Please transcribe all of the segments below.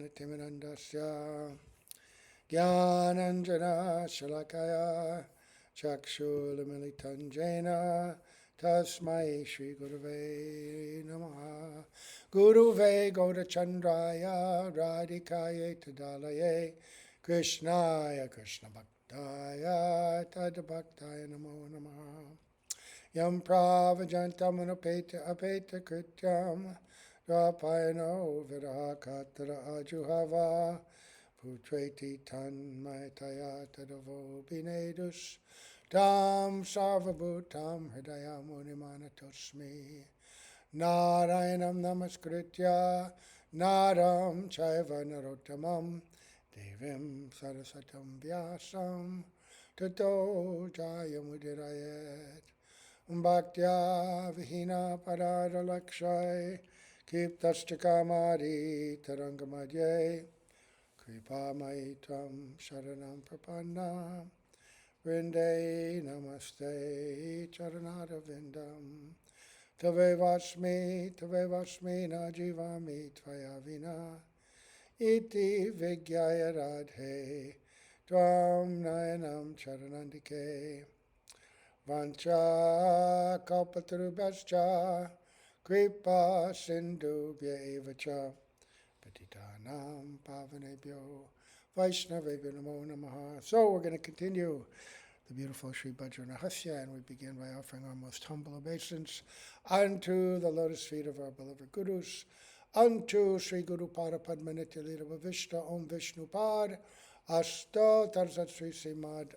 Jnanatimirandasya Jnananjana Shalakaya Chakshulmilitan Jena Tasmai Shri Guruve Namaha Guruve Gaurachandraya Radhikaye Tadalaye Krishnaya Krishna Bhaktaya Tadbhaktaya Namo Namaha Yam Pravajantam Anupeta Apeta Krityam Rapayano Virakatra Ajuhava Putreti Tanmaitaya Tadavo Binedus Tam Sarvabhutam Hridayam Munimanatosmi Narayanam Namaskritya Naram Chaiva Narottamam Devim Sarasatam Vyasam Tato Jayamudirayet Bhaktya Vihina Parada Lakshai Kiptashtakamari Tarangamadye Kripa Maitram Sharanam Prapanna Vrinde Namaste Charanada Vindam Tavevasmi Najivami Tvayavina Iti Vigyaya Radhe Tvam Nayanam Charanandike Vancha Kalpatarubhascha Kripa Sindhubhya Evacha Patitanam Pavanebhyo Vaishnavebhyo Namo Namaha. So we're going to continue the beautiful Sri Bhajan Rahasya, and we begin by offering our most humble obeisance unto the lotus feet of our beloved Gurus, unto Sri Guru Pada Padma Nitya Lila Vishta Om Vishnu Pad Asta Tarsat Sri Srimad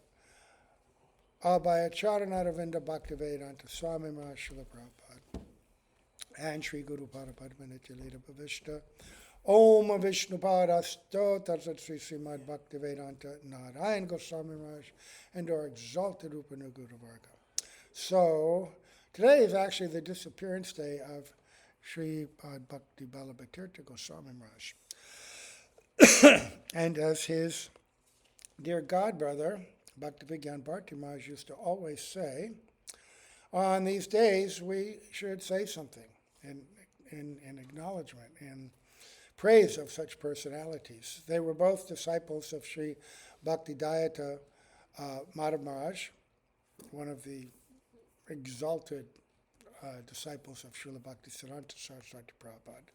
Abhaya Charanaravinda Bhaktivedanta Swami Maharaj Srila Prabhupada and Sri Guru Pada Padma Nitya Lila Vishta Om Vishnu Pad Asta Tarsat Sri Srimad Bhaktivedanta Narayan Goswami Maharaj and our exalted Upanaguru Varga. So today is actually the disappearance day of Sri Pad Bhakti Balabhatirtha Goswami Maharaj. And as his dear godbrother, Bhaktivigyan Bharti Maharaj used to always say, on these days we should say something in acknowledgement, in praise of such personalities. They were both disciples of Sri Bhaktidayata Madhav Maharaj, one of the exalted disciples of Srila Bhaktisiddhanta Saraswati Prabhupada,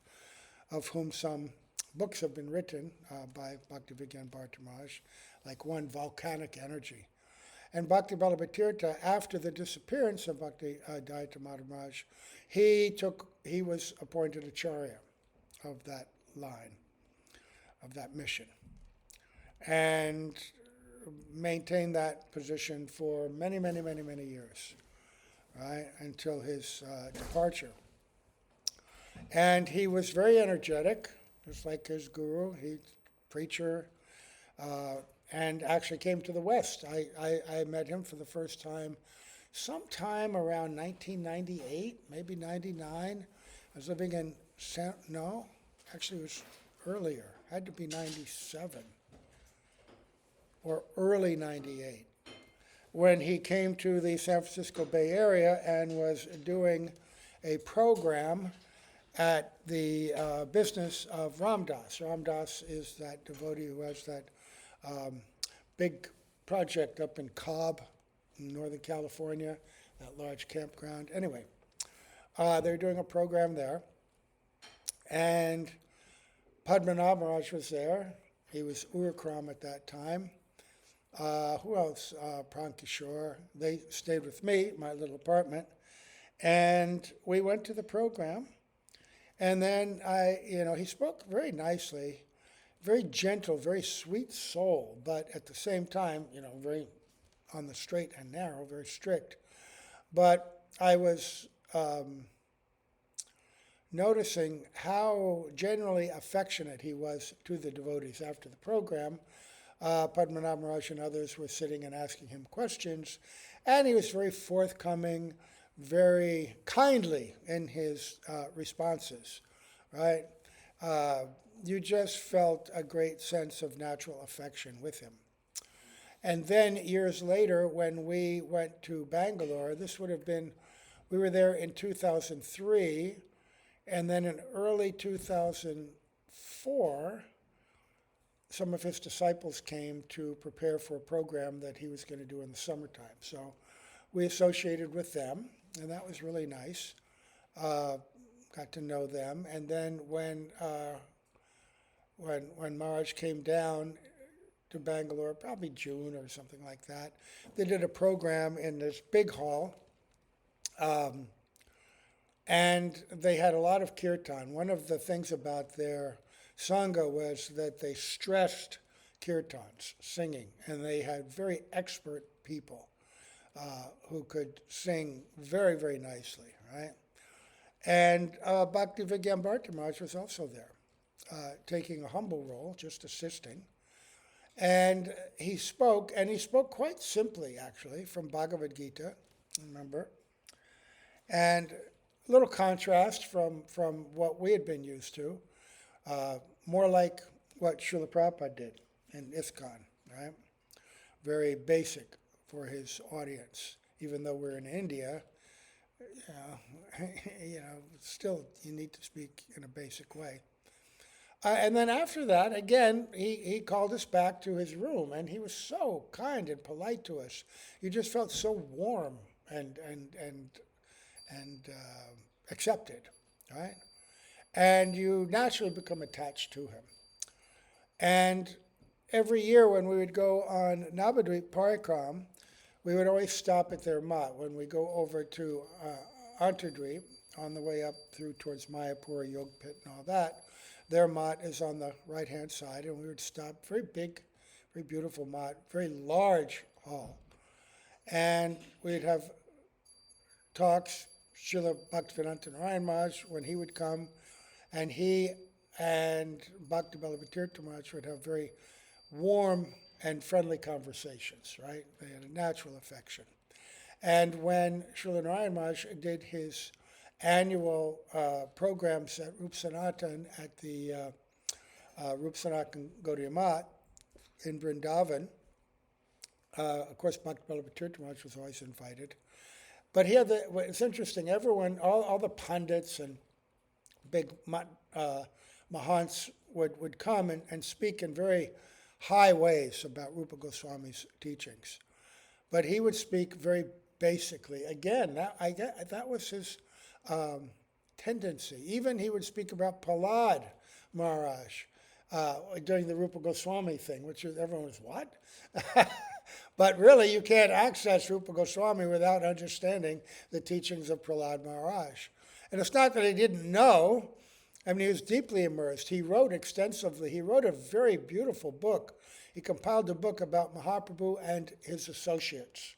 of whom some books have been written by Bhaktivigyan Bharti Maharaj, like one Volcanic Energy. And Bhakti Balabhatirtha, after the disappearance of Bhakti Dayata Madhav Maharaj, he was appointed Acharya of that line, of that mission, and maintained that position for many, many, many, many years, right, until his departure. And he was very energetic, just like his guru. He's a preacher, and actually came to the West. I met him for the first time sometime around 1998, maybe 99. I was living in actually it was earlier. Had to be 97 or early 98 when he came to the San Francisco Bay Area and was doing a program at the business of Ram Dass. Ram Dass is that devotee who has that big project up in Cobb, in Northern California, that large campground. Anyway, they're doing a program there. And Padmanabh Maharaj was there. He was Urukram at that time. Who else? Prankishore. They stayed with me, my little apartment. And we went to the program. And then he spoke very nicely, very gentle, very sweet soul, but at the same time, very on the straight and narrow, very strict. But I was noticing how generally affectionate he was to the devotees after the program. Padmanabh Maharaj and others were sitting and asking him questions, and he was very forthcoming, very kindly in his responses, right? You just felt a great sense of natural affection with him. And then years later, when we went to Bangalore, we were there in 2003, and then in early 2004, some of his disciples came to prepare for a program that he was going to do in the summertime. So we associated with them, and that was really nice. Got to know them. And then when Maharaj came down to Bangalore, probably June or something like that, they did a program in this big hall. And they had a lot of kirtan. One of the things about their sangha was that they stressed kirtans, singing, and they had very expert people who could sing very, very nicely, right? And Bhakti Vigyan Maharaj was also there, taking a humble role, just assisting. And he spoke quite simply, actually, from Bhagavad Gita, remember? And a little contrast from what we had been used to, more like what Srila Prabhupada did in ISKCON, right? Very basic for his audience. Even though we're in India, still you need to speak in a basic way. And then after that, again, he called us back to his room, and he was so kind and polite to us. You just felt so warm and accepted, right? And you naturally become attached to him. And every year when we would go on Navadvip Parikram, we would always stop at their mat. When we go over to Antardvip, on the way up through towards Mayapur, Yogpit, and all that, their mat is on the right-hand side, and we would stop. Very big, very beautiful mat, very large hall. And we'd have talks. Srila Bhaktivedanta Narayan Maharaj, when he would come, and he and Bhakti Ballabha Maharaj would have very warm and friendly conversations, right? They had a natural affection. And when Srila Narayan Maharaj did his annual programs at Rup Sanatan at the Rup Sanatan Gaudiya Math in Vrindavan, of course, Bhakti Ballabha Maharaj was always invited. But here, it's interesting, everyone, all the pundits and big mahants would come and speak in very high ways about Rupa Goswami's teachings. But he would speak very basically. Again, that was his tendency. Even he would speak about Prahlad Maharaj during the Rupa Goswami thing, which everyone was, what? But really, you can't access Rupa Goswami without understanding the teachings of Prahlad Maharaj. And it's not that he didn't know. I mean, he was deeply immersed. He wrote extensively. He wrote a very beautiful book. He compiled a book about Mahaprabhu and his associates.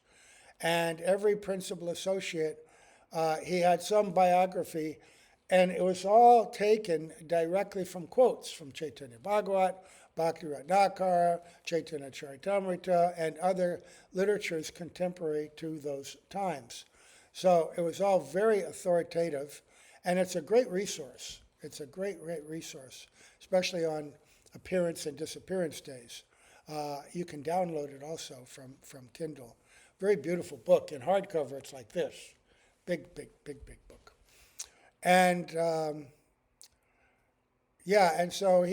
And every principal associate, he had some biography, and it was all taken directly from quotes from Chaitanya Bhagavat, Bhakti Ratnakara, Chaitanya Charitamrita, and other literatures contemporary to those times. So it was all very authoritative, and it's a great resource. It's a great, great resource, especially on appearance and disappearance days. You can download it also from Kindle. Very beautiful book. In hardcover, it's like this. Big, big, big, big book. And and so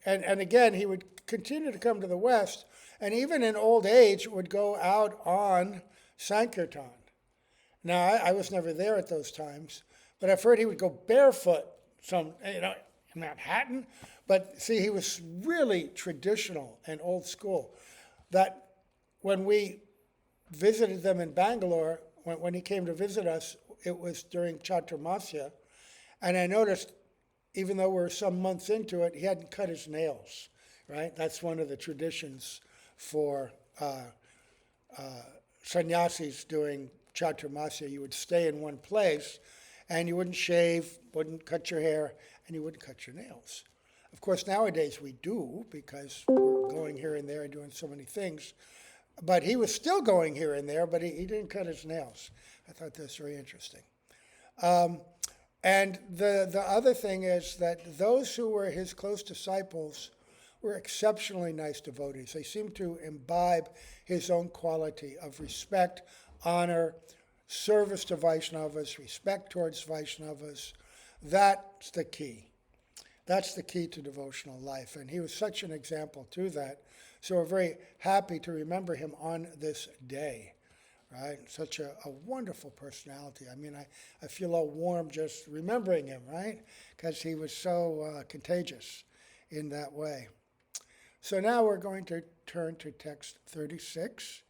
And again, he would continue to come to the West, and even in old age would go out on Sankirtan. Now, I was never there at those times, but I've heard he would go barefoot in Manhattan. But see, he was really traditional and old school. That when we visited them in Bangalore, when he came to visit us, it was during Chaturmasya, and I noticed, even though we're some months into it, he hadn't cut his nails, right? That's one of the traditions for sannyasis doing Chaturmasya. You would stay in one place, and you wouldn't shave, wouldn't cut your hair, and you wouldn't cut your nails. Of course, nowadays we do, because we're going here and there and doing so many things. But he was still going here and there, but he didn't cut his nails. I thought that was very interesting. And the other thing is that those who were his close disciples were exceptionally nice devotees. They seemed to imbibe his own quality of respect, honor, service to Vaishnavas, respect towards Vaishnavas. That's the key. That's the key to devotional life. And he was such an example to that. So we're very happy to remember him on this day, right? Such a wonderful personality. I mean, I feel all warm just remembering him, right? Because he was so contagious in that way. So now we're going to turn to text 36.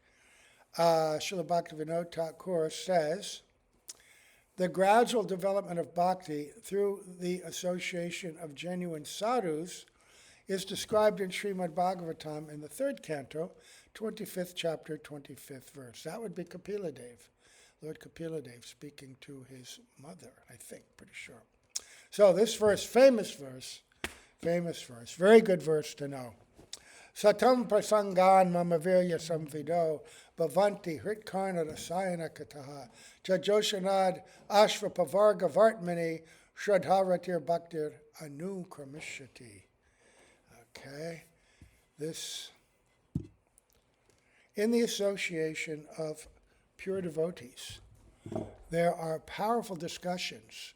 Srila Bhaktivinoda Thakur says, the gradual development of bhakti through the association of genuine sadhus is described in Srimad Bhagavatam in the 3rd canto, 25th chapter, 25th verse. That would be Kapila Dev, Lord Kapila Dev speaking to his mother, I think, pretty sure. So this verse, famous verse, very good verse to know. Satam prasangan mama virya samvido bhavanti hritkarna rasayana kataha jajoshanad ashvapavarga vartmani shradharatir bhaktir anu kramishyati. Okay, this, in the association of pure devotees, there are powerful discussions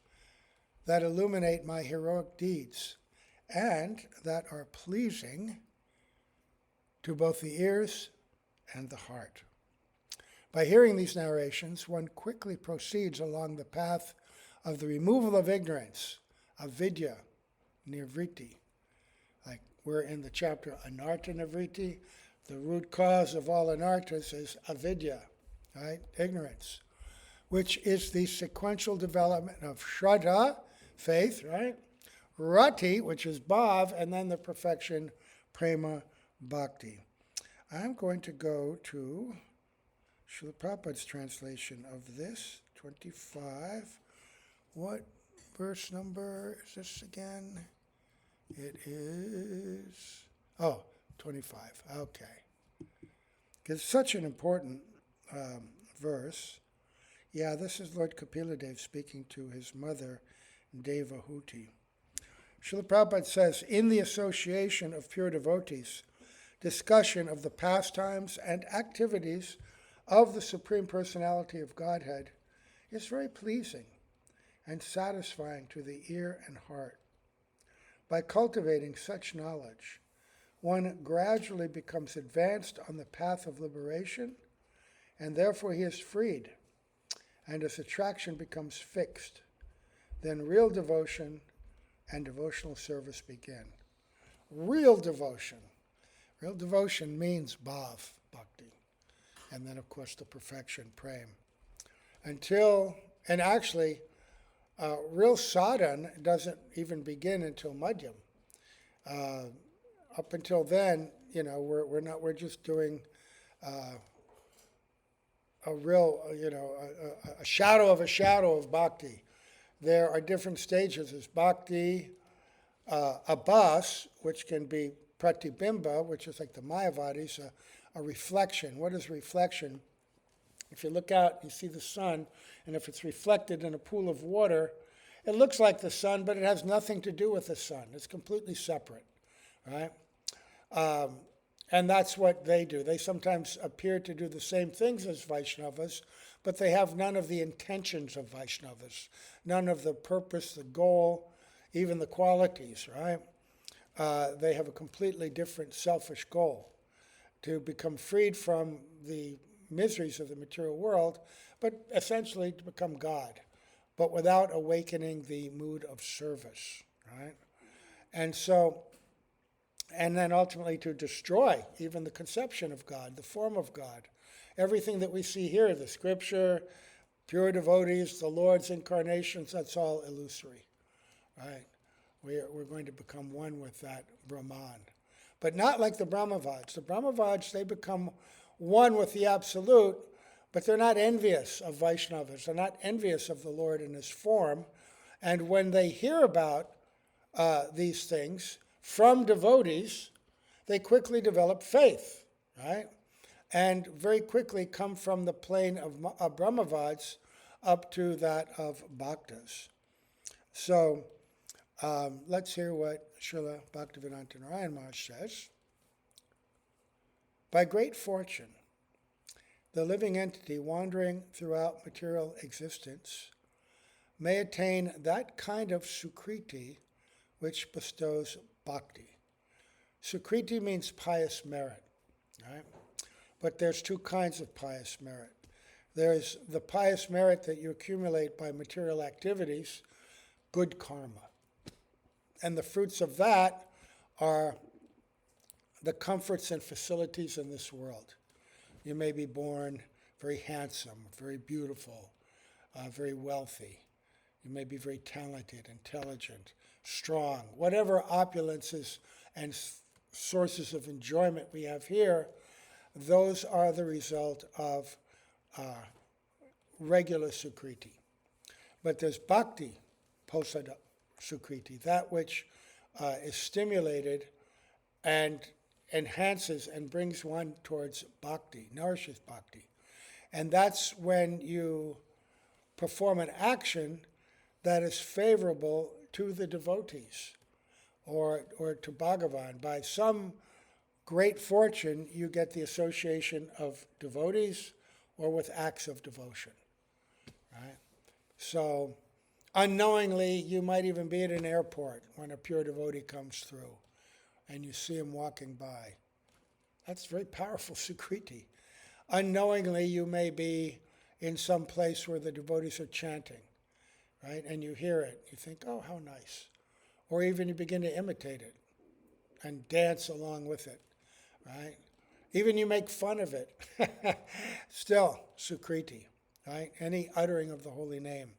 that illuminate my heroic deeds and that are pleasing to both the ears and the heart. By hearing these narrations, one quickly proceeds along the path of the removal of ignorance, avidya, nirvriti. Like we're in the chapter Anartha Nivriti, the root cause of all anarthas is avidya, right? Ignorance, which is the sequential development of shraddha, faith, right? Rati, which is bhav, and then the perfection, prema, bhakti. I'm going to go to Srila Prabhupada's translation of this, 25. What verse number is this again? It is, 25, okay. It's such an important verse. Yeah, this is Lord Kapila Dev speaking to his mother, Devahuti. Srila Prabhupada says, in the association of pure devotees, discussion of the pastimes and activities of the Supreme Personality of Godhead is very pleasing and satisfying to the ear and heart. By cultivating such knowledge, one gradually becomes advanced on the path of liberation, and therefore he is freed, and his attraction becomes fixed. Then real devotion and devotional service begin. Real devotion. Real devotion means bhav, bhakti, and then of course the perfection, prem. Real sadhana doesn't even begin until madhyam. Up until then, we're just doing a shadow of bhakti. There are different stages. There's bhakti, abhas, which can be pratibimba, which is like the Mayavadis, a reflection. What is reflection? If you look out, you see the sun, and if it's reflected in a pool of water, it looks like the sun, but it has nothing to do with the sun. It's completely separate, right? And that's what they do. They sometimes appear to do the same things as Vaishnavas, but they have none of the intentions of Vaishnavas, none of the purpose, the goal, even the qualities, right? They have a completely different selfish goal, to become freed from the miseries of the material world, but essentially to become God, but without awakening the mood of service, right? And then ultimately to destroy even the conception of God, the form of God. Everything that we see here, the scripture, pure devotees, the Lord's incarnations, that's all illusory, right? We're going to become one with that Brahman. But not like the Brahmavads. The Brahmavads, they become one with the Absolute, but they're not envious of Vaishnavas. They're not envious of the Lord in his form. And when they hear about these things from devotees, they quickly develop faith, right? And very quickly come from the plane of Brahmavads up to that of Bhaktas. So let's hear what Srila Bhaktivedanta Narayan Maharaj says. By great fortune, the living entity wandering throughout material existence may attain that kind of sukriti which bestows bhakti. Sukriti means pious merit, right? But there's two kinds of pious merit. There's the pious merit that you accumulate by material activities, good karma. And the fruits of that are the comforts and facilities in this world. You may be born very handsome, very beautiful, very wealthy. You may be very talented, intelligent, strong. Whatever opulences and sources of enjoyment we have here, those are the result of regular sukriti. But there's bhakti, posada sukriti, that which is stimulated and enhances and brings one towards bhakti, nourishes bhakti. And that's when you perform an action that is favorable to the devotees or to Bhagavan. By some great fortune, you get the association of devotees or with acts of devotion, right? So unknowingly, you might even be at an airport when a pure devotee comes through and you see him walking by. That's very powerful sukriti. Unknowingly, you may be in some place where the devotees are chanting, right? And you hear it. You think, oh, how nice. Or even you begin to imitate it and dance along with it, right? Even you make fun of it. Still, sukriti, right? Any uttering of the holy name,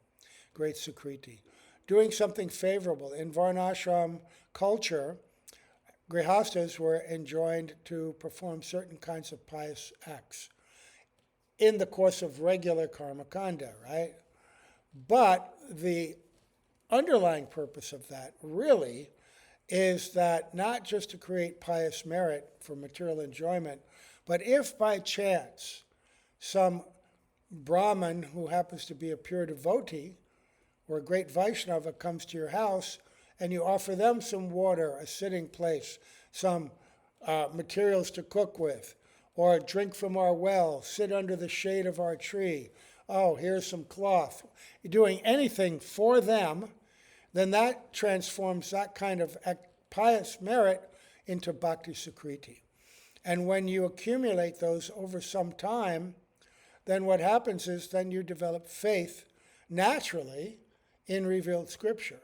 great sukriti. Doing something favorable. In varnashram culture, grihastas were enjoined to perform certain kinds of pious acts in the course of regular karma kanda, right? But the underlying purpose of that really is that not just to create pious merit for material enjoyment, but if by chance some Brahmin who happens to be a pure devotee or a great Vaishnava comes to your house and you offer them some water, a sitting place, some materials to cook with, or drink from our well, sit under the shade of our tree, oh, here's some cloth. You're doing anything for them, then that transforms that kind of pious merit into bhakti sukriti. And when you accumulate those over some time, then what happens is then you develop faith naturally in revealed scripture.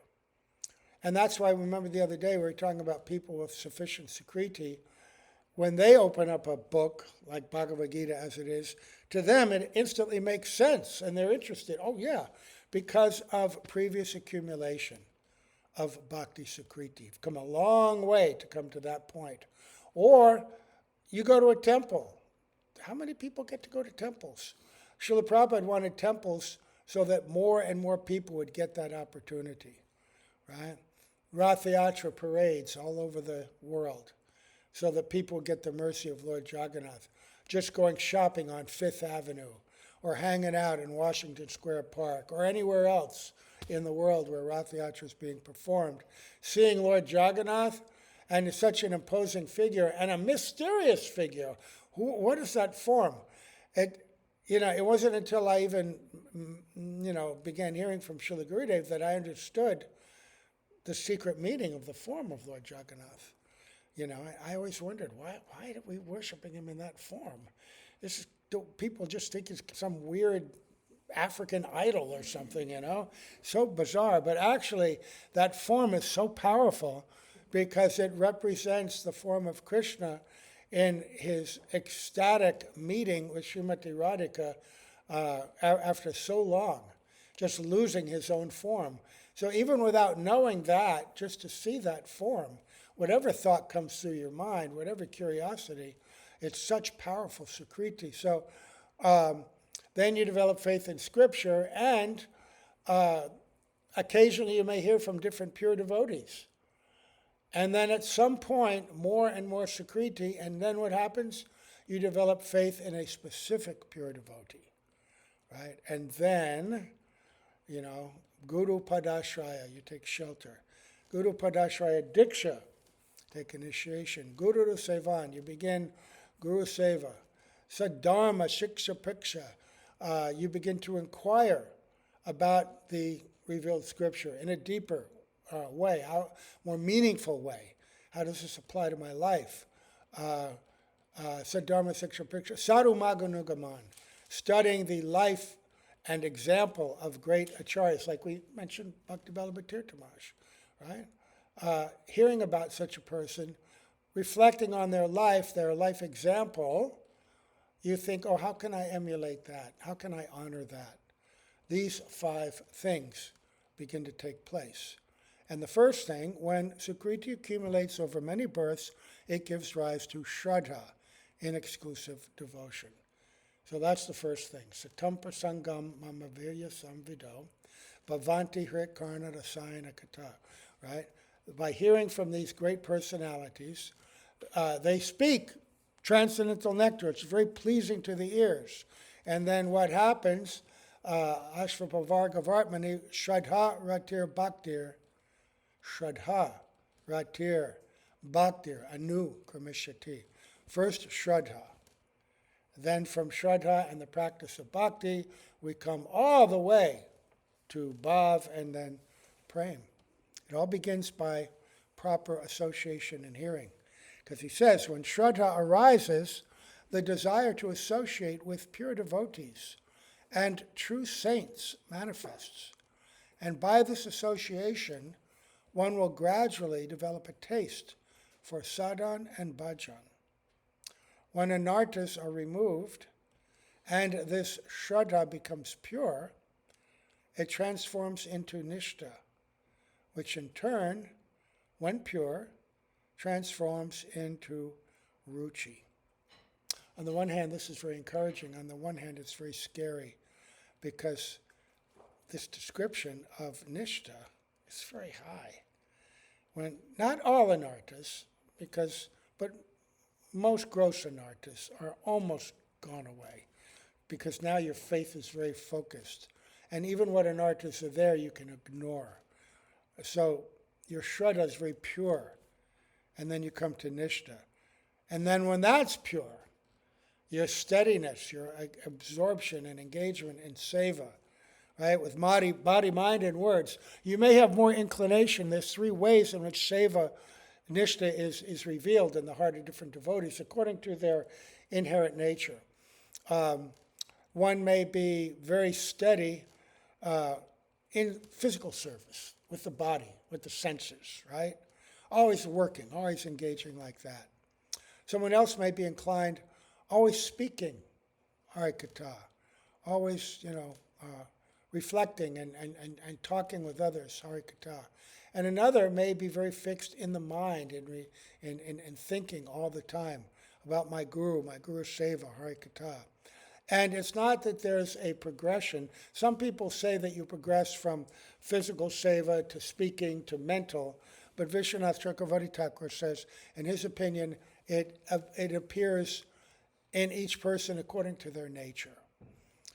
And that's why, remember the other day we were talking about people with sufficient sukriti. When they open up a book, like Bhagavad Gita as it is, to them it instantly makes sense and they're interested. Oh yeah, because of previous accumulation of bhakti sukriti. You've come a long way to come to that point. Or you go to a temple. How many people get to go to temples? Srila Prabhupada wanted temples so that more and more people would get that opportunity, right? Rath Yatra parades all over the world so that people get the mercy of Lord Jagannath. Just going shopping on Fifth Avenue or hanging out in Washington Square Park or anywhere else in the world where Rath Yatra is being performed. Seeing Lord Jagannath, and it's such an imposing figure and a mysterious figure. What is that form? It wasn't until I even, began hearing from Srila Gurudev that I understood the secret meaning of the form of Lord Jagannath. I always wondered, why are we worshiping him in that form? People just think it's some weird African idol or something, so bizarre. But actually, that form is so powerful because it represents the form of Krishna in his ecstatic meeting with Srimati Radhika after so long, just losing his own form. So even without knowing that, just to see that form, whatever thought comes through your mind, whatever curiosity, it's such powerful sukriti. So then you develop faith in Scripture, and occasionally you may hear from different pure devotees. And then at some point, more and more sukriti, and then what happens? You develop faith in a specific pure devotee, right? And then, Guru Padashraya, you take shelter. Guru Padashraya Diksha, take initiation. Guru Sevan, you begin Guru Seva. Sadharma Shiksha Piksha, you begin to inquire about the revealed scripture in a deeper way, more meaningful way. How does this apply to my life? Sadharma Siksha Picture, Sadhu Maganugaman, studying the life and example of great acharyas, like we mentioned Bhaktivinoda Tirtha Maharaj, right? Hearing about such a person, reflecting on their life example, you think, oh, how can I emulate that? How can I honor that? These 5 things begin to take place. And the first thing, when Sukriti accumulates over many births, it gives rise to Shraddha, inexclusive devotion. So that's the first thing. Satam prasangam mama virya samvido bhavanti hrit karna rasayana kata. Right? By hearing from these great personalities, they speak transcendental nectar. It's very pleasing to the ears. And then what happens, Ashvapavargavartmani Shraddha Ratir Bhaktir, Shraddha Ratir Bhaktir, Anu Kramishyati. First Shraddha. Then from Shraddha and the practice of Bhakti, we come all the way to Bhav and then Prem. It all begins by proper association and hearing. Because he says, when Shraddha arises, the desire to associate with pure devotees and true saints manifests. And by this association, one will gradually develop a taste for sadhan and bhajan. When anarthas are removed and this shraddha becomes pure, it transforms into nishtha, which in turn, when pure, transforms into ruchi. On the one hand, this is very encouraging. On the one hand, it's very scary because this description of nishtha is very high. When not all anarthas, but most gross anarthas are almost gone away because now your faith is very focused. And even what anarthas are there, you can ignore. So your shraddha is very pure. And then you come to nishtha. And then when that's pure, your steadiness, your absorption and engagement in seva, right, with body, mind, and words, you may have more inclination. There's 3 ways in which seva, nishtha, is revealed in the heart of different devotees according to their inherent nature. One may be very steady in physical service, with the body, with the senses, right? Always working, always engaging like that. Someone else may be inclined, always speaking, harikata, always, reflecting and talking with others, harikata. And another may be very fixed in the mind and thinking all the time about my guru seva, harikata. And it's not that there's a progression. Some people say that you progress from physical seva to speaking to mental, but Vishwanath Chakravarti Thakur says, in his opinion, it appears in each person according to their nature.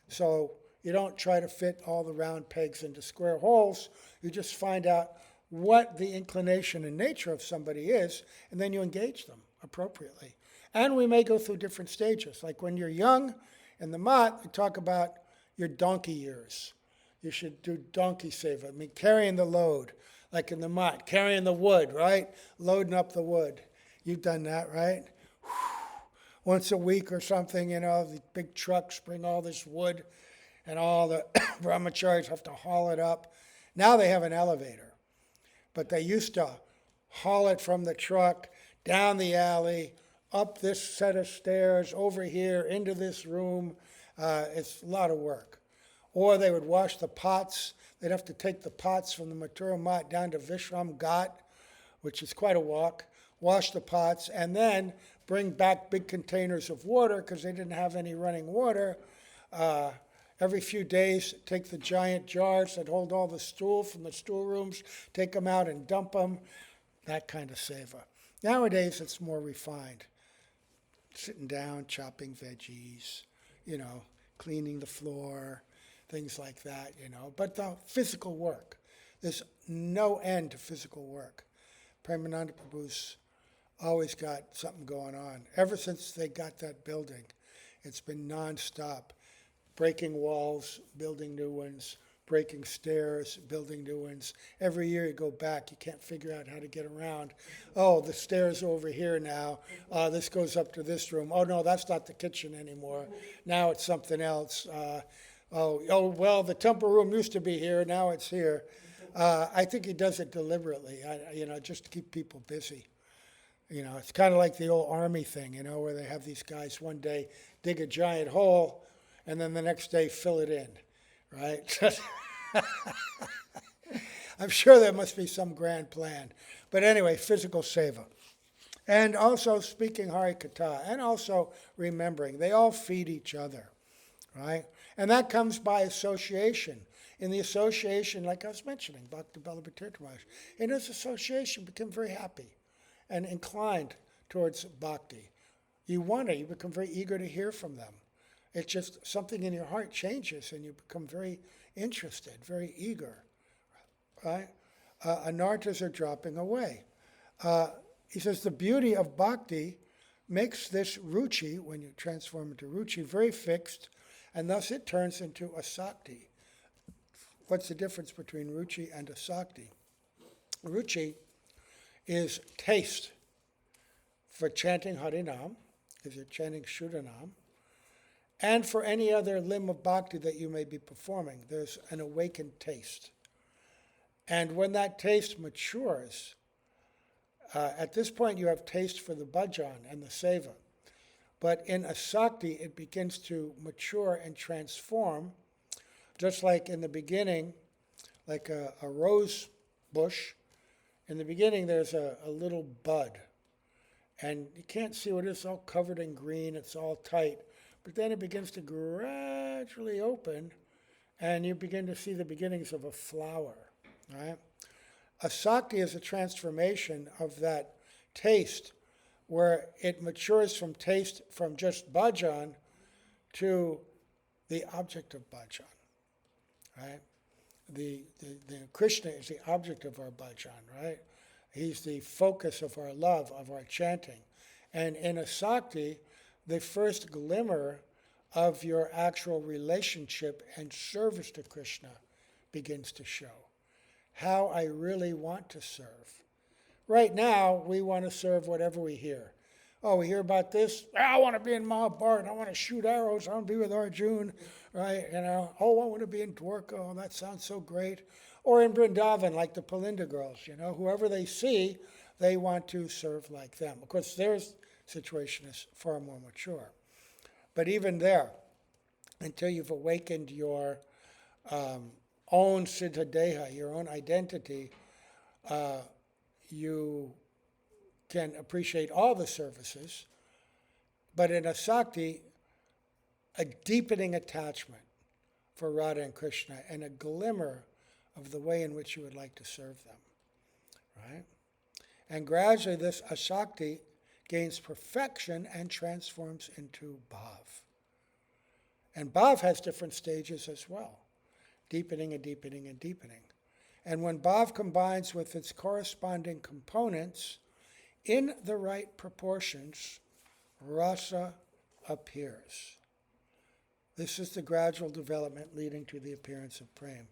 So you don't try to fit all the round pegs into square holes. You just find out what the inclination and nature of somebody is, and then you engage them appropriately. And we may go through different stages. Like when you're young, in the mat, we talk about your donkey years. You should do donkey seva, carrying the load, like in the mat, carrying the wood, right? Loading up the wood. You've done that, right? Once a week or something, the big trucks bring all this wood, and all the brahmacharis have to haul it up. Now they have an elevator, but they used to haul it from the truck, down the alley, up this set of stairs, over here, into this room. It's a lot of work. Or they would wash the pots. They'd have to take the pots from the Mathura Mat down to Vishram Ghat, which is quite a walk, wash the pots, and then bring back big containers of water because they didn't have any running water. Every few days, take the giant jars that hold all the stool from the stool rooms, take them out and dump them, that kind of seva. Nowadays, it's more refined. Sitting down, chopping veggies, cleaning the floor, things like that, But the physical work, there's no end to physical work. Premananda Prabhu's always got something going on. Ever since they got that building, it's been nonstop. Breaking walls, building new ones, breaking stairs, building new ones. Every year you go back, you can't figure out how to get around. Oh, the stairs are over here now. This goes up to this room. Oh, no, that's not the kitchen anymore. Now it's something else. Well, the temple room used to be here. Now it's here. I think he does it deliberately, just to keep people busy. It's kind of like the old army thing, where they have these guys one day dig a giant hole and then the next day fill it in, right? I'm sure there must be some grand plan. But anyway, physical seva. And also speaking Harikatha, and also remembering. They all feed each other, right? And that comes by association. In the association, like I was mentioning, Bhakti Balabatirtha Maharaj, in his association, become very happy and inclined towards bhakti. You become very eager to hear from them. It's just something in your heart changes and you become very interested, very eager, right? Anarthas are dropping away. He says the beauty of bhakti makes this ruchi, when you transform into ruchi, very fixed, and thus it turns into asakti. What's the difference between ruchi and asakti? Ruchi is taste for chanting Harinam, if you're chanting Shuddhanam, and for any other limb of bhakti that you may be performing. There's an awakened taste. And when that taste matures, at this point you have taste for the bhajan and the seva. But in asakti, it begins to mature and transform, just like in the beginning, like a rose bush. In the beginning, there's a little bud, and you can't see what it is. It's all covered in green. It's all tight. But then it begins to gradually open, and you begin to see the beginnings of a flower, right? Asakti is a transformation of that taste, where it matures from taste from just bhajan to the object of bhajan, right? The Krishna is the object of our bhajan, right? He's the focus of our love, of our chanting. And in asakti, the first glimmer of your actual relationship and service to Krishna begins to show. How I really want to serve. Right now, we want to serve whatever we hear. Oh, we hear about this. I want to be in Mahabharata. I want to shoot arrows. I want to be with Arjuna, right? Oh, I want to be in Dwarka. Oh, that sounds so great. Or in Vrindavan, like the Palinda girls. Whoever they see, they want to serve like them. Of course, their situation is far more mature. But even there, until you've awakened your own siddhadeha, your own identity, you can appreciate all the services, but in asakti, a deepening attachment for Radha and Krishna and a glimmer of the way in which you would like to serve them, right? And gradually this asakti gains perfection and transforms into bhav. And bhav has different stages as well, deepening and deepening and deepening. And when bhav combines with its corresponding components, in the right proportions, rasa appears. This is the gradual development leading to the appearance of prema.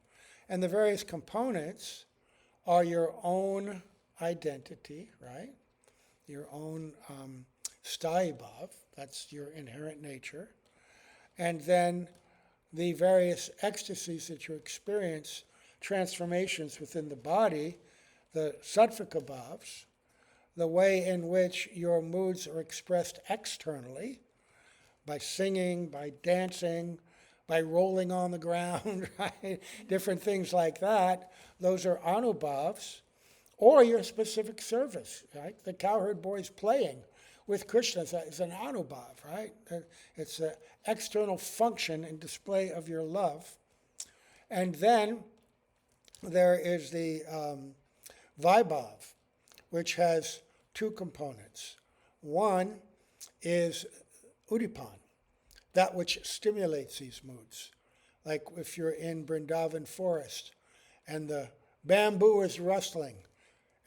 And the various components are your own identity, right? Your own sthayi bhav, that's your inherent nature. And then the various ecstasies that you experience, transformations within the body, the sattvika bhavs, the way in which your moods are expressed externally, by singing, by dancing, by rolling on the ground, right? Different things like that. Those are anubhavs, or your specific service, right? The cowherd boys playing with Krishna is an anubhav, right? It's an external function and display of your love. And then there is the vaibhav, which has two components. One is udipan, that which stimulates these moods. Like if you're in Vrindavan forest and the bamboo is rustling,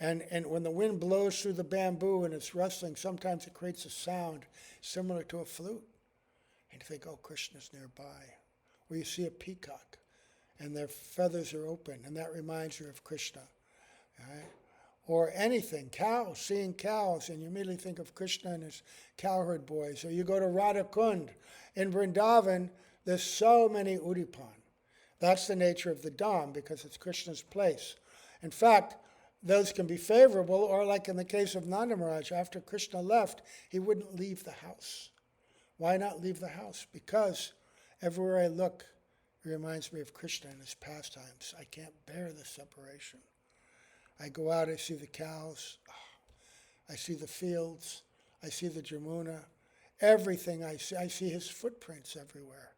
and when the wind blows through the bamboo and it's rustling, sometimes it creates a sound similar to a flute. And you think, oh, Krishna's nearby. Or you see a peacock, and their feathers are open, and that reminds you of Krishna. Right? Or anything, cows, seeing cows, and you immediately think of Krishna and his cowherd boys. Or you go to Radha Kund. In Vrindavan, there's so many Udipan. That's the nature of the Dham, because it's Krishna's place. In fact, those can be favorable, or like in the case of Nanda Maharaj, after Krishna left, he wouldn't leave the house. Why not leave the house? Because everywhere I look, it reminds me of Krishna and his pastimes. I can't bear the separation. I go out, I see the cows, I see the fields, I see the Jamuna, everything I see his footprints everywhere.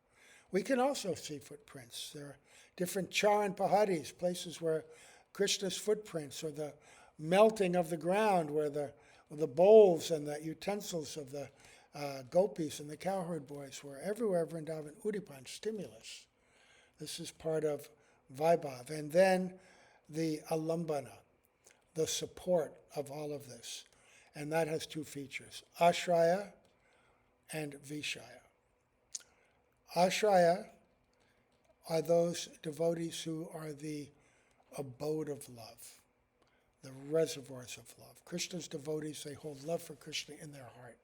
We can also see footprints. There are different Charan Pahadis, places where Krishna's footprints, or the melting of the ground, where the bowls and the utensils of the gopis and the cowherd boys were everywhere. Vrindavan, Udipan, stimulus. This is part of Vaibhav. And then the alambana, the support of all of this. And that has two features, ashraya and vishaya. Ashraya are those devotees who are the abode of love, the reservoirs of love. Krishna's devotees, they hold love for Krishna in their heart.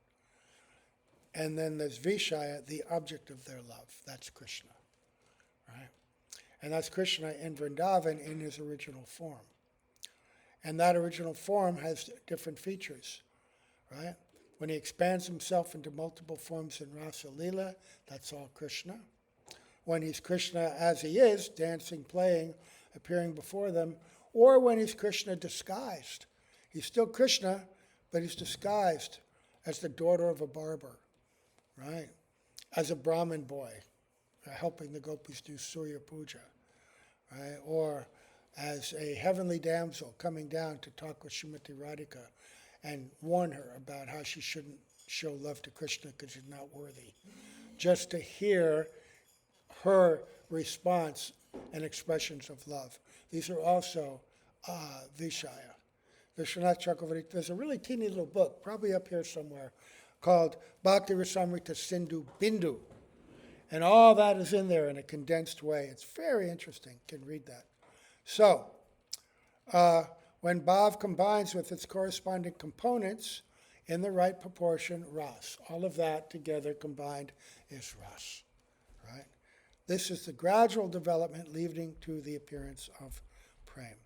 And then there's vishaya, the object of their love. That's Krishna. Right? And that's Krishna in Vrindavan in his original form. And that original form has different features, right? When he expands himself into multiple forms in Rasa Leela, that's all Krishna. When he's Krishna as he is, dancing, playing, appearing before them, or when he's Krishna disguised. He's still Krishna, but he's disguised as the daughter of a barber, right? As a Brahmin boy, helping the gopis do Surya Puja, right? Or as a heavenly damsel coming down to talk with Srimati Radhika and warn her about how she shouldn't show love to Krishna because she's not worthy. Just to hear her response and expressions of love. These are also Vishaya. Vishwanath Chakravarti, there's a really teeny little book, probably up here somewhere, called Bhakti Rasamrita Sindhu Bindu. And all that is in there in a condensed way. It's very interesting. You can read that. So, when Bhav combines with its corresponding components in the right proportion, Ras. All of that together combined is Ras. Right? This is the gradual development leading to the appearance of Prem.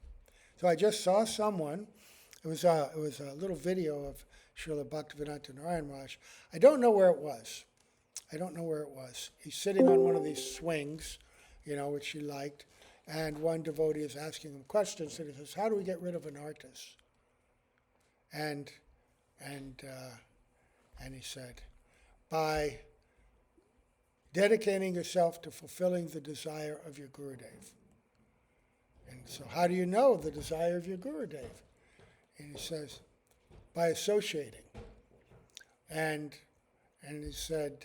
So I just saw someone, it was a little video of Srila Bhaktivedanta Narayan Maharaj. I don't know where it was. He's sitting on one of these swings, which he liked. And one devotee is asking him questions, and he says, "How do we get rid of an artist?" And he said, "By dedicating yourself to fulfilling the desire of your Gurudev." And so, how do you know the desire of your Gurudev? And he says, by associating. And he said,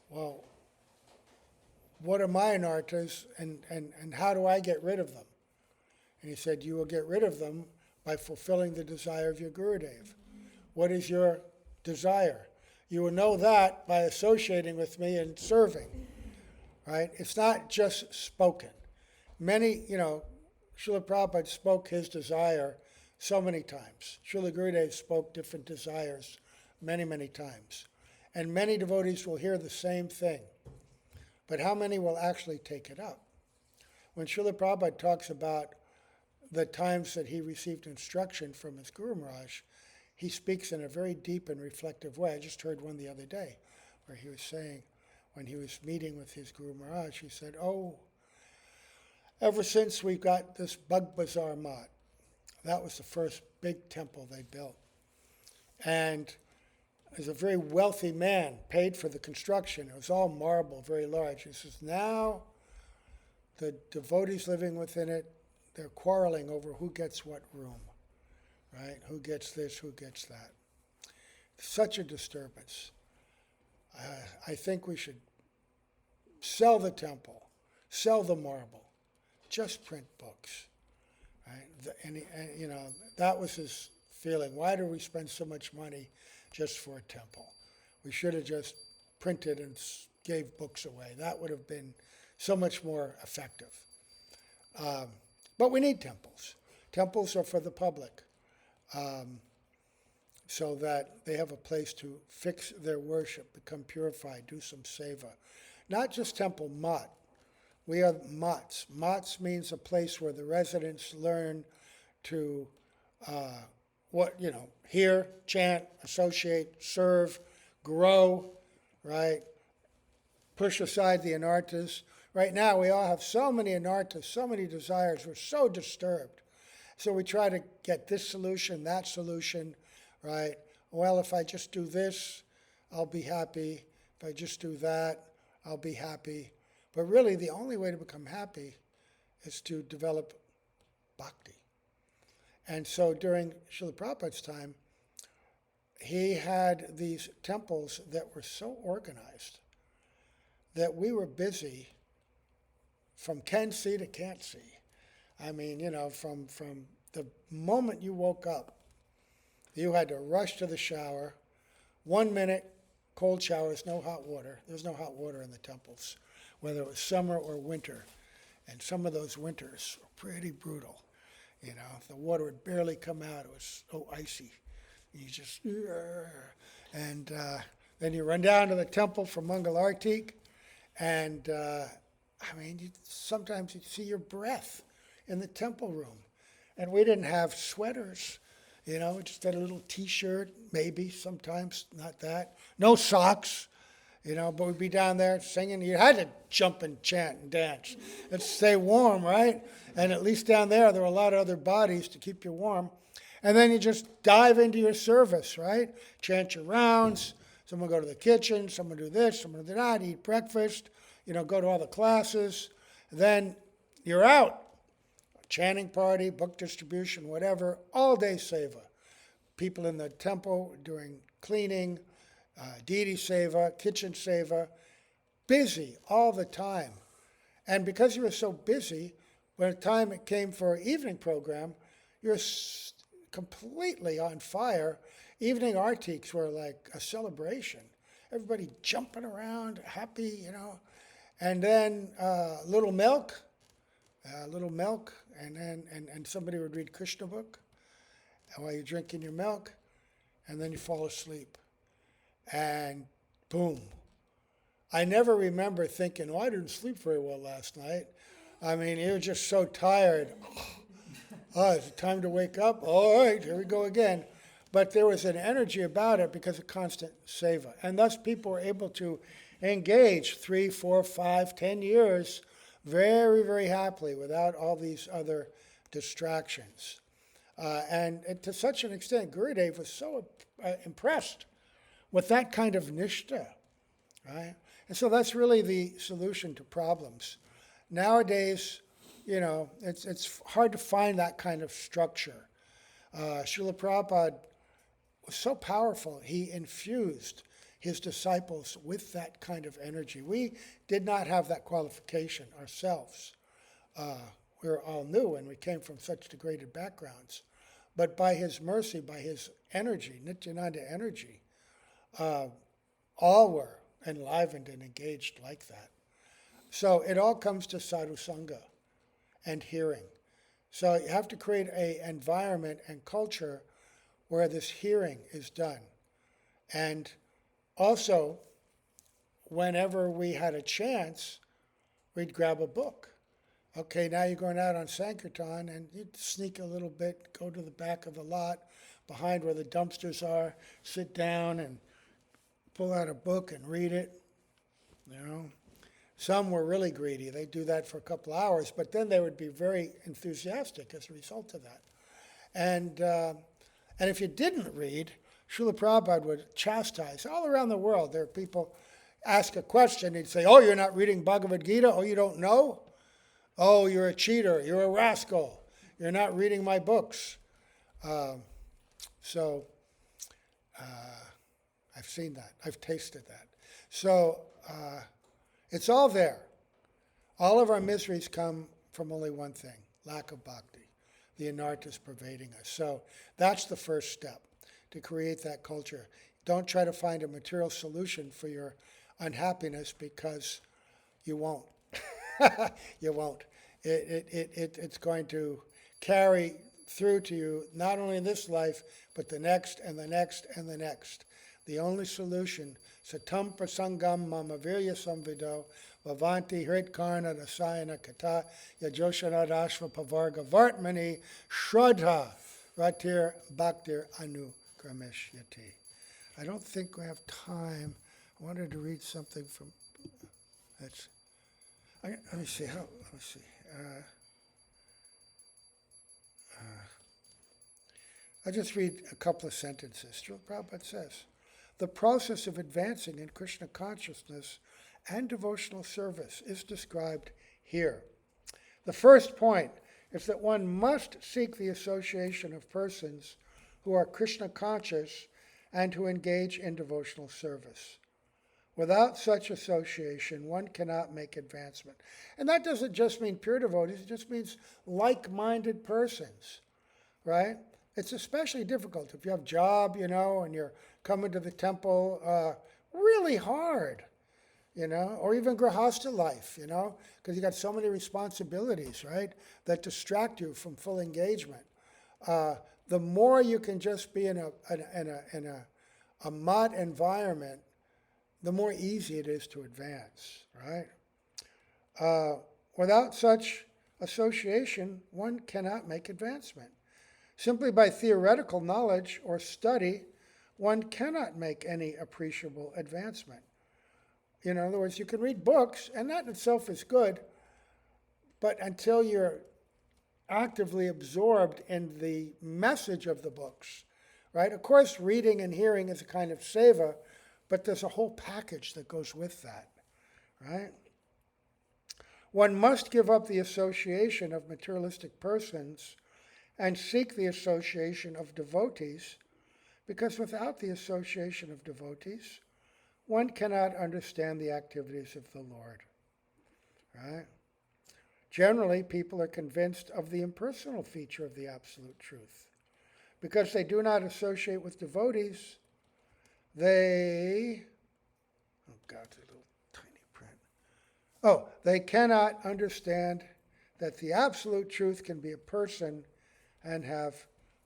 well, what are Mayanartas and how do I get rid of them? And he said, you will get rid of them by fulfilling the desire of your Gurudev. What is your desire? You will know that by associating with me and serving, right? It's not just spoken. Many, Srila Prabhupada spoke his desire so many times. Srila Gurudev spoke different desires many, many times. And many devotees will hear the same thing. But how many will actually take it up? When Srila Prabhupada talks about the times that he received instruction from his Guru Maharaj, he speaks in a very deep and reflective way. I just heard one the other day where he was saying, when he was meeting with his Guru Maharaj, he said, ever since we've got this Bug Bazaar Mat, that was the first big temple they built. And there's a very wealthy man paid for the construction. It was all marble, very large. He says, now the devotees living within it, they're quarreling over who gets what room, right? Who gets this, who gets that. Such a disturbance. I think we should sell the temple, sell the marble, just print books, right? And that was his feeling. Why do we spend so much money just for a temple? We should have just printed and gave books away. That would have been so much more effective. But we need temples. Temples are for the public, so that they have a place to fix their worship, become purified, do some seva. Not just temple, mat. We have mats. Mats means a place where the residents learn to hear, chant, associate, serve, grow, right? Push aside the anarthas. Right now, we all have so many anarthas, so many desires. We're so disturbed. So we try to get this solution, that solution, right? Well, if I just do this, I'll be happy. If I just do that, I'll be happy. But really, the only way to become happy is to develop bhakti. And so during Srila Prabhupada's time, he had these temples that were so organized that we were busy from can see to can't see. I mean, from the moment you woke up, you had to rush to the shower. 1 minute, cold showers, no hot water. There's no hot water in the temples, whether it was summer or winter. And some of those winters were pretty brutal. The water would barely come out. It was so icy. You just, and then you run down to the temple for Mangal Artik, and sometimes you'd see your breath in the temple room. And we didn't have sweaters, just had a little T-shirt, maybe, sometimes, not that. No socks, but we'd be down there singing. You had to jump and chant and dance and stay warm, right? And at least down there were a lot of other bodies to keep you warm. And then you just dive into your service, right? Chant your rounds. Someone go to the kitchen, someone do this, someone do that, eat breakfast, go to all the classes. Then you're out. Chanting party, book distribution, whatever, all day seva. People in the temple doing cleaning, deity seva, kitchen seva, busy all the time. And because you were so busy, when the time it came for evening program, you're completely on fire. Evening artiks were like a celebration. Everybody jumping around, happy, And then little milk, and then and somebody would read Krishna book while you're drinking your milk, and then you fall asleep. And boom. I never remember thinking, I didn't sleep very well last night. I mean, you're just so tired. Is it time to wake up? All right, here we go again. But there was an energy about it because of constant seva. And thus people were able to engage 3, 4, 5, 10 years very, very happily without all these other distractions. And to such an extent, Gurudev was so impressed with that kind of nishta, right? And so that's really the solution to problems. Nowadays, it's hard to find that kind of structure. Srila Prabhupada was so powerful, he infused his disciples with that kind of energy. We did not have that qualification ourselves. We were all new and we came from such degraded backgrounds. But by his mercy, by his energy, Nityananda energy, all were enlivened and engaged like that. So it all comes to sadhu sangha and hearing. So you have to create an environment and culture where this hearing is done. And also, whenever we had a chance, we'd grab a book. Okay, now you're going out on Sankirtan, and you'd sneak a little bit, go to the back of the lot, behind where the dumpsters are, sit down and pull out a book and read it. Some were really greedy. They'd do that for a couple hours, but then they would be very enthusiastic as a result of that. And if you didn't read, Srila Prabhupada would chastise. All around the world, there are people ask a question, he'd say, you're not reading Bhagavad Gita? You don't know? You're a cheater, you're a rascal, you're not reading my books. So I've seen that, I've tasted that. So it's all there. All of our miseries come from only one thing, lack of bhakti. The anarthas pervading us. So that's the first step, to create that culture. Don't try to find a material solution for your unhappiness, because you won't. You won't. It's going to carry through to you, not only in this life, but the next and the next and the next. The only solution, satam prasangam mama virya samvido, vavanti hritkarna dasayana kata, yajoshanadashva pavarga vartmani, shraddha, ratir bhaktir anu kramesyati. I don't think we have time. I wanted to read something from, let me see, let me see. I'll just read a couple of sentences. Srila Prabhupada says, the process of advancing in Krishna consciousness and devotional service is described here. The first point is that one must seek the association of persons who are Krishna conscious and who engage in devotional service. Without such association, one cannot make advancement. And that doesn't just mean pure devotees, it just means like-minded persons, right? It's especially difficult if you have a job, and you're coming to the temple, really hard, or even grahastha life, because you got so many responsibilities, right, that distract you from full engagement. The more you can just be in a mud environment, the more easy it is to advance, right? Without such association, one cannot make advancement. Simply by theoretical knowledge or study, one cannot make any appreciable advancement. In other words, you can read books, and that in itself is good, but until you're actively absorbed in the message of the books, right? Of course, reading and hearing is a kind of seva, but there's a whole package that goes with that, right? One must give up the association of materialistic persons and seek the association of devotees, because without the association of devotees, one cannot understand the activities of the Lord, right? Generally, people are convinced of the impersonal feature of the absolute truth. Because they do not associate with devotees, they cannot understand that the absolute truth can be a person and have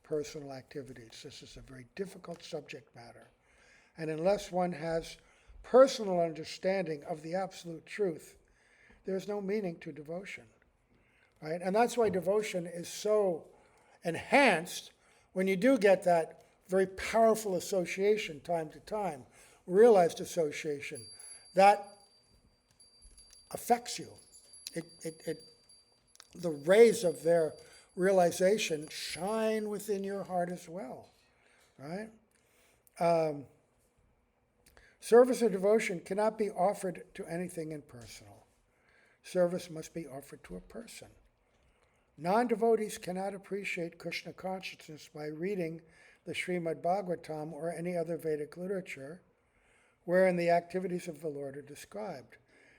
personal activities. This is a very difficult subject matter. And unless one has personal understanding of the absolute truth, there's no meaning to devotion, right? And that's why devotion is so enhanced when you do get that very powerful association time to time, realized association, that affects you. The rays of their realization shine within your heart as well, right? Service or devotion cannot be offered to anything impersonal. Service must be offered to a person. Non-devotees cannot appreciate Krishna consciousness by reading the Srimad Bhagavatam or any other Vedic literature wherein the activities of the Lord are described.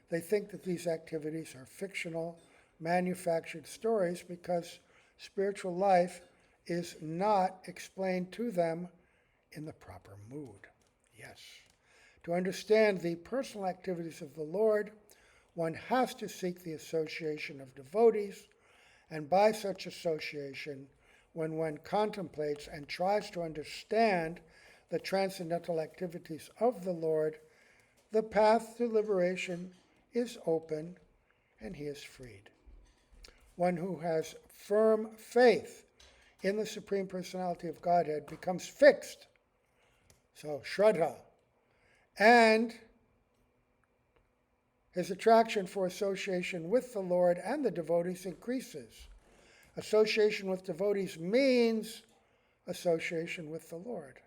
They think that these activities are fictional, manufactured stories because spiritual life is not explained to them in the proper mood. Yes. To understand the personal activities of the Lord, one has to seek the association of devotees, and by such association, when one contemplates and tries to understand the transcendental activities of the Lord, the path to liberation is open and he is freed. One who has firm faith in the Supreme Personality of Godhead becomes fixed, so shraddha, and his attraction for association with the Lord and the devotees increases. Association with devotees means association with the Lord.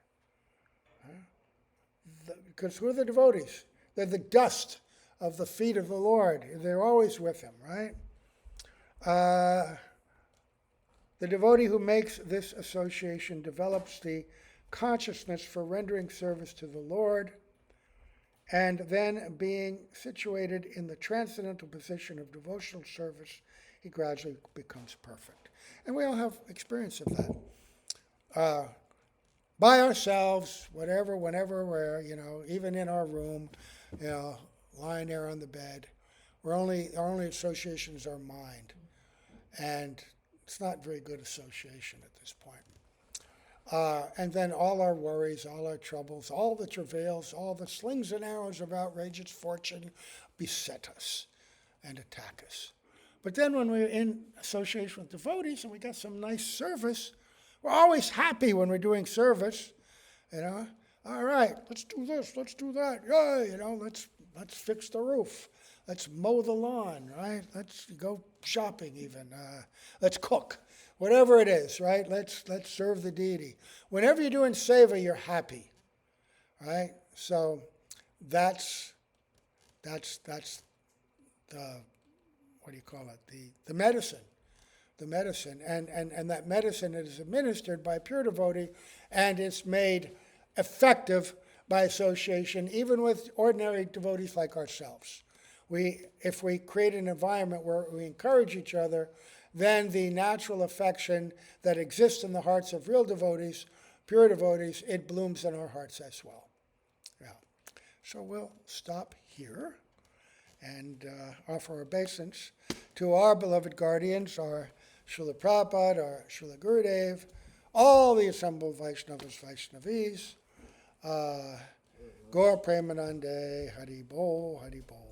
Because who are the devotees? They're the dust of the feet of the Lord. They're always with him, right? The devotee who makes this association develops the consciousness for rendering service to the Lord, and then being situated in the transcendental position of devotional service, he gradually becomes perfect. And we all have experience of that. By ourselves, whatever, whenever we're, even in our room, lying there on the bed, Our only association is our mind. And it's not very good association at this point. And then all our worries, all our troubles, all the travails, all the slings and arrows of outrageous fortune beset us and attack us. But then when we're in association with devotees and we got some nice service, we're always happy when we're doing service, you know. All right, let's do this, let's do that. Yeah, you know, let's fix the roof. Let's mow the lawn, right? Let's go shopping even. Let's cook. Whatever it is, right? Let's serve the deity. Whenever you're doing seva, you're happy, right? So that's the, what do you call it? The medicine. The medicine. And that medicine is administered by a pure devotee and it's made effective by association, even with ordinary devotees like ourselves. If we create an environment where we encourage each other, then the natural affection that exists in the hearts of real devotees, pure devotees, it blooms in our hearts as well. Yeah. So we'll stop here and offer our obeisance to our beloved guardians, our Srila Prabhupada, our Srila Gurudev, all the assembled Vaishnavas, Vaishnavis, Gaur Premanande, Hari Bol, Hari Bol.